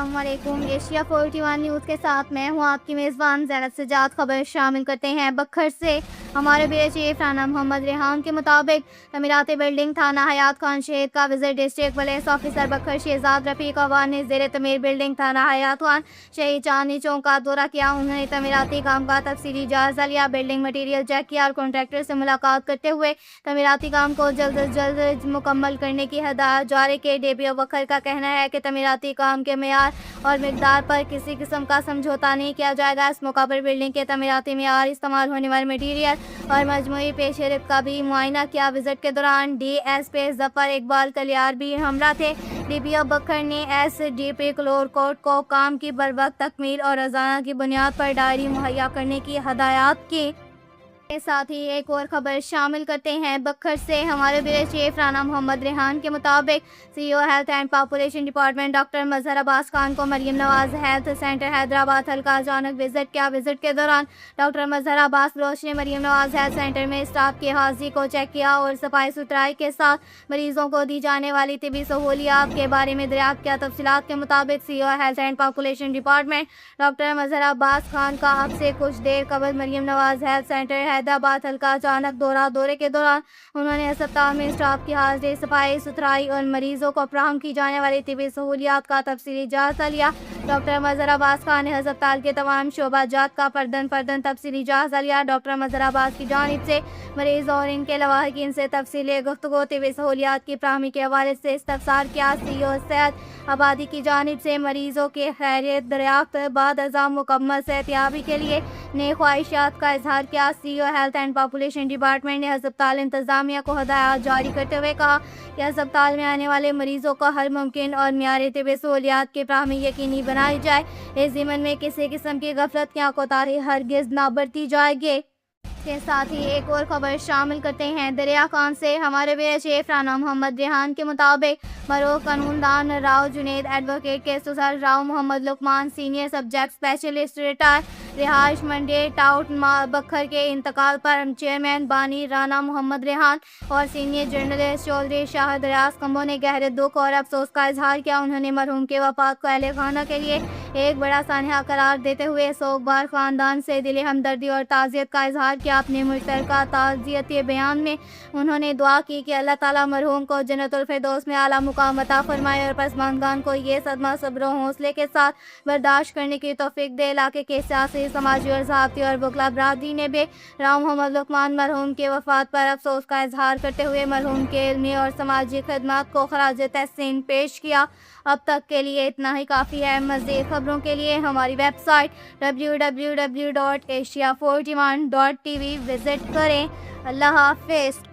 अस्सलाम वालेकुम। Asia 41 news के साथ मैं हूँ आपकी मेज़बान ज़ैनब सजाद। खबर शामिल करते हैं बखर से। हमारे ब्यूरो चीफ राना मोहम्मद रेहान के मुताबिक तमीराती बिल्डिंग थाना हयात खान शहर का विजिट डिस्ट्रिक्ट पुलिस ऑफिसर बखर शहजाद रफ़ीक अवान ने ज़ेर तमीर बिल्डिंग थाना हयात खान शहर चांदनी चौक का दौरा किया। उन्होंने तमीराती काम का तफसीली जायजा लिया, बिल्डिंग मटीरियल चेक किया और कॉन्ट्रैक्टर से मुलाकात करते हुए तमीराती काम को जल्द अज जल्द मुकम्मल करने की हदायत जारी की। DPO बखर का कहना है कि तमीराती काम के मेयार और मिकदार पर किसी किस्म का समझौता नहीं किया जाएगा। इस मौका पर बिल्डिंग के तमीराती मेयार, इस्तेमाल होने वाले मटीरियल और मजमूई पेशरफ का भी मुआयना किया। विजिट के दौरान DSP जफर इकबाल कलियार भी हमरा थे। DPO बखर ने SDP क्लोर कोर्ट को काम की बरवक्त तकमील और रोजाना की बुनियाद पर डायरी मुहैया करने की हदायत की। के साथ ही एक और खबर शामिल करते हैं बखर से। हमारे ब्यूरो चीफ राना मोहम्मद रेहान के मुताबिक CEO health and population department doctor Mazhar Abbas Khan को मरियम नवाज हेल्थ सेंटर हैदराबाद हल्का अचानक विजिट किया। विजिट के दौरान डॉक्टर मजहर अब्बास बलोच ने मरियम नवाज हेल्थ सेंटर में स्टाफ की हाजिरी को चेक किया और सफाई सुथराई के साथ मरीजों को दी जाने वाली तिबी सहूलियात के बारे में दरियाफ्त किया। तफसीलात के मुताबिक CEO health and population department doctor Mazhar Abbas Khan का अब से कुछ देर कबल मरियम नवाज हेल्थ सेंटर हैदराबाद हल्का अचानक दौरे के दौरान उन्होंने अस्पताल में स्टाफ की हाजिरी, सफाई सुथराई और मरीजों को फराहम की जाने वाली तिबी सहूलियात का तफसीली जायजा लिया। डॉक्टर मजहर अब्बास खान ने अस्पताल के तमाम शोबाजात का फर्दन तफसीली जायजा लिया। डॉक्टर मजहर अब्बास की जानिब से मरीज और इनके लवाहिकीन से तफसीली गुफ्तगू, तिबी सहूलियात की फराहमी के हवाले से इस्तफसार किया। CEO सेहत आबादी की जानिब से मरीजों के खैरियत दरियाफ्त बाद अज़ाम मुकम्मल सेहतियाबी के लिए नई ख्वाहिशात का इजहार किया। CEO health and population department ने अस्पताल इंतजामिया को हदायत जारी करते हुए कहा कि अस्पताल में आने वाले मरीजों को हर मुमकिन और मियारी तिबी सहूलियात की फराहमी यकीनी बनाई जाए। इस ज़िम्मन में किसी किस्म की गफलत या कोताही हरगिज़ ना बरती जाएगी। के साथ ही एक और खबर शामिल करते हैं दरिया खान से। हमारे ब्यूरो चीफ राना मोहम्मद रेहान के मुताबिक मरूफ कानूनदान राव जुनेद, एडवोकेट के ससुर Rao Mohammad Luqman, senior subject specialist retire, रिहाइश मंडी टाउट बखर के इंतकाल पर चेयरमैन बानी राना मोहम्मद रेहान और सीनियर जर्नलिस्ट चौधरी शाह दरियास कम्बो ने गहरे दुख और अफसोस का इजहार किया। उन्होंने मरहूम के वफात को अहले खाना के लिए एक बड़ा सानहा करार देते हुए सोगवार खानदान से दिली हमदर्दी और ताज़ियत का इजहार किया। अपने मुश्तरका ताज़ियती बयान में उन्होंने दुआ की कि अल्लाह ताला मरहूम को जन्नतुल फिरदौस में आला मुकाम अता फरमाए और पसमानदान को ये सदमा सब्र और हौसले के साथ बर्दाश्त करने की तौफीक दे। इलाके के सियासी, समाजी और सहाफ़ती और बुकला बरादरी ने भी राव मोहम्मद लुकमान मरहूम के वफात पर अफसोस का इजहार करते हुए मरहूम के इल्मी और समाजी खदमात को खराज तहसीन पेश किया। अब तक के लिए इतना ही काफ़ी है। मज़ीद खबरों के लिए हमारी वेबसाइट www.asia41.tv विज़िट करें। अल्लाह हाफ़िज़।